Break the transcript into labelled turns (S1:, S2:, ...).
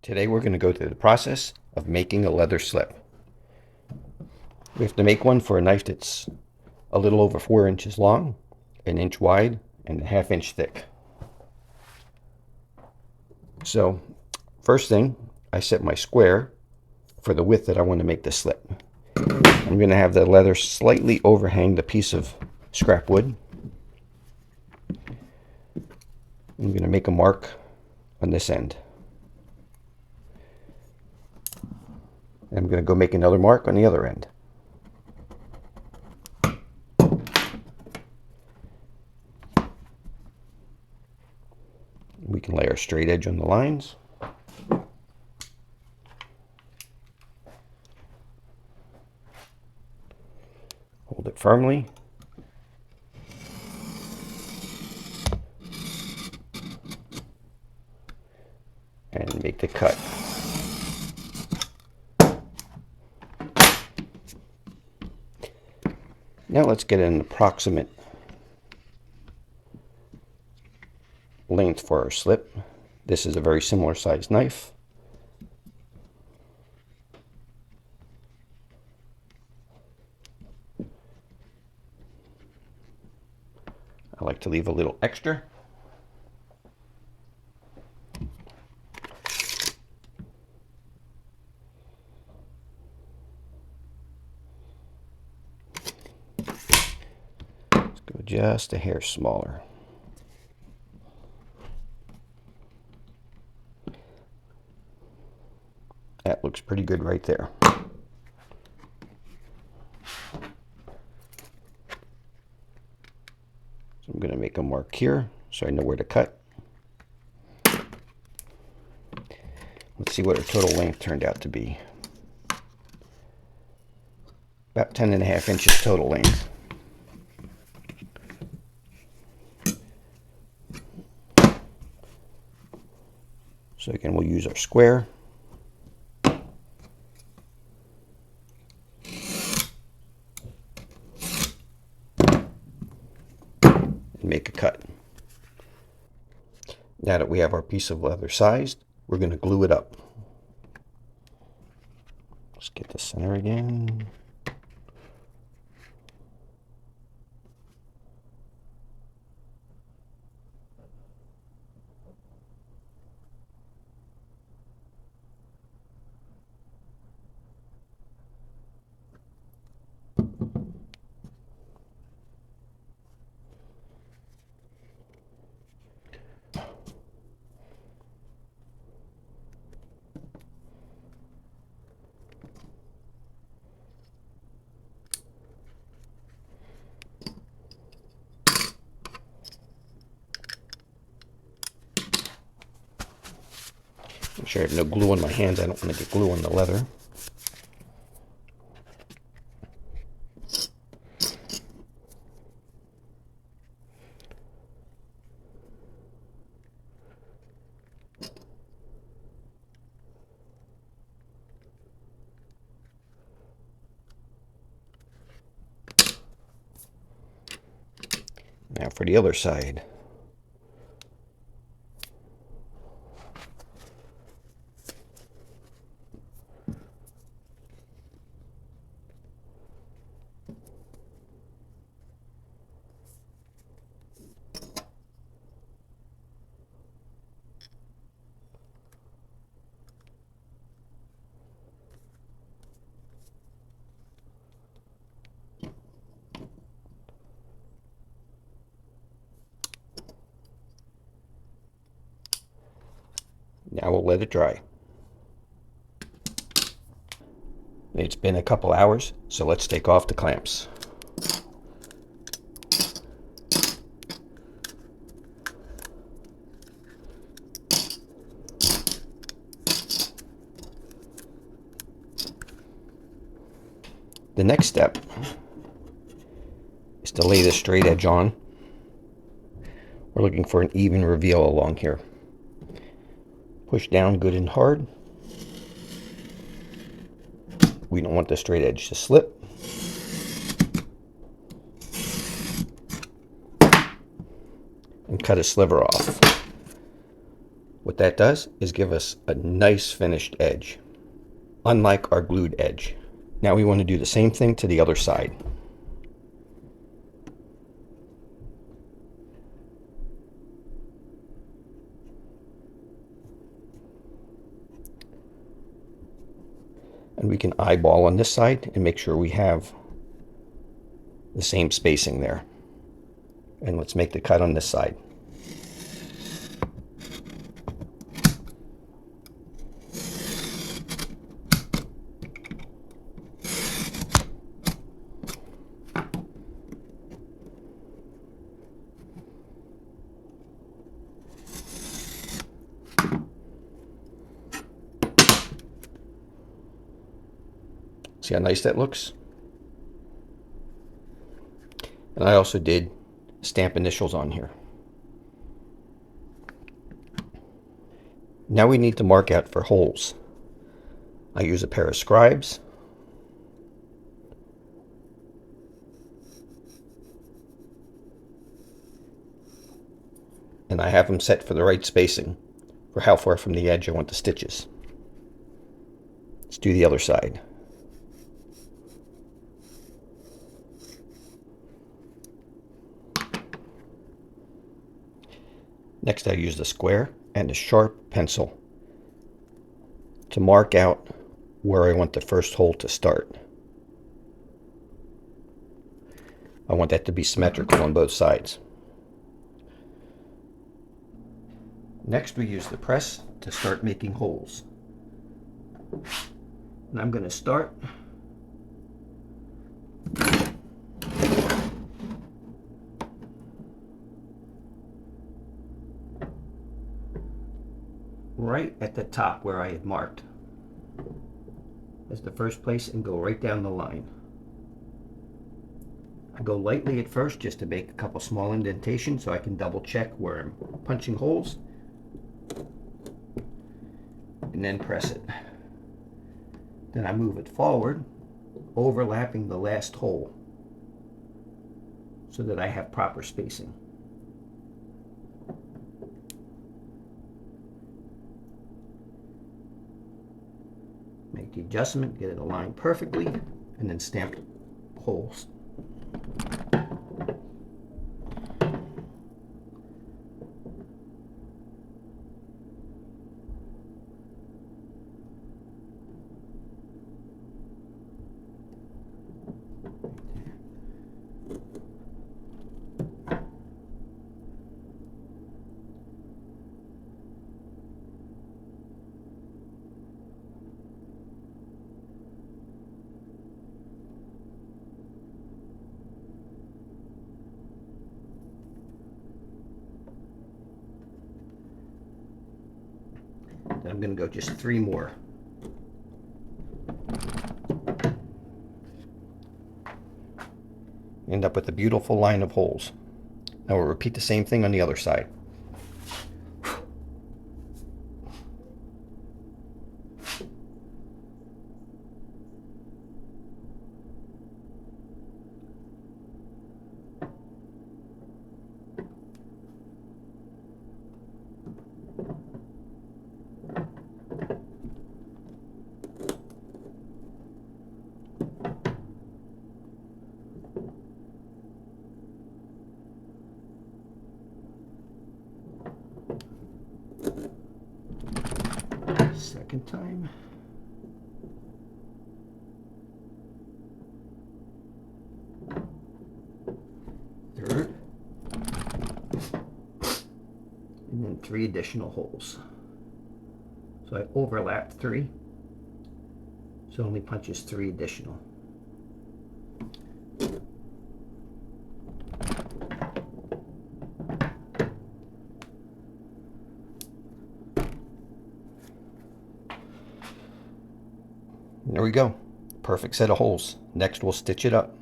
S1: Today we're going to go through the process of making a leather slip. We have to make one for a knife that's a little over 4 inches long, an inch wide, and a ½ inch thick. So first thing, I set my square for the width that I want to make the slip. I'm going to have the leather slightly overhang the piece of scrap wood. I'm going to make a mark on this end. I'm going to go make another mark on the other end. We can lay our straight edge on the lines. Hold it firmly. And make the cut. Now let's get an approximate length for our slip. This is a very similar sized knife. I like to leave a little extra. Let's go just a hair smaller. That looks pretty good right there. So I'm going to make a mark here so I know where to cut. Let's see what our total length turned out to be. About 10½ inches total length. So again, we'll use our square. Make a cut. Now that we have our piece of leather sized, we're going to glue it up. Let's get the center again. Make sure I have no glue on my hands. I don't want to get glue on the leather. Now for the other side. Now we'll let it dry. It's been a couple hours, so let's take off the clamps. The next step is to lay the straight edge on. We're looking for an even reveal along here. Push down good and hard. We don't want the straight edge to slip. And cut a sliver off. What that does is give us a nice finished edge, unlike our glued edge. Now we want to do the same thing to the other side. And we can eyeball on this side and make sure we have the same spacing there. And let's make the cut on this side. See how nice that looks? And I also did stamp initials on here. Now we need to mark out for holes. I use a pair of scribes. And I have them set for the right spacing for how far from the edge I want the stitches. Let's do the other side. Next, I use the square and a sharp pencil to mark out where I want the first hole to start. I want that to be symmetrical on both sides. Next, we use the press to start making holes. And I'm going to start right at the top where I had marked as the first place and go right down the line. I go lightly at first just to make a couple small indentations so I can double check where I'm punching holes, and then press it. Then I move it forward, overlapping the last hole so that I have proper spacing. Make the adjustment, get it aligned perfectly, and then stamp holes. Then I'm going to go just 3 more. End up with a beautiful line of holes. Now we'll repeat the same thing on the other side. Second time. Third. And then 3 additional holes. So I overlapped 3. So it only punches 3 additional. There we go. Perfect set of holes. Next we'll stitch it up.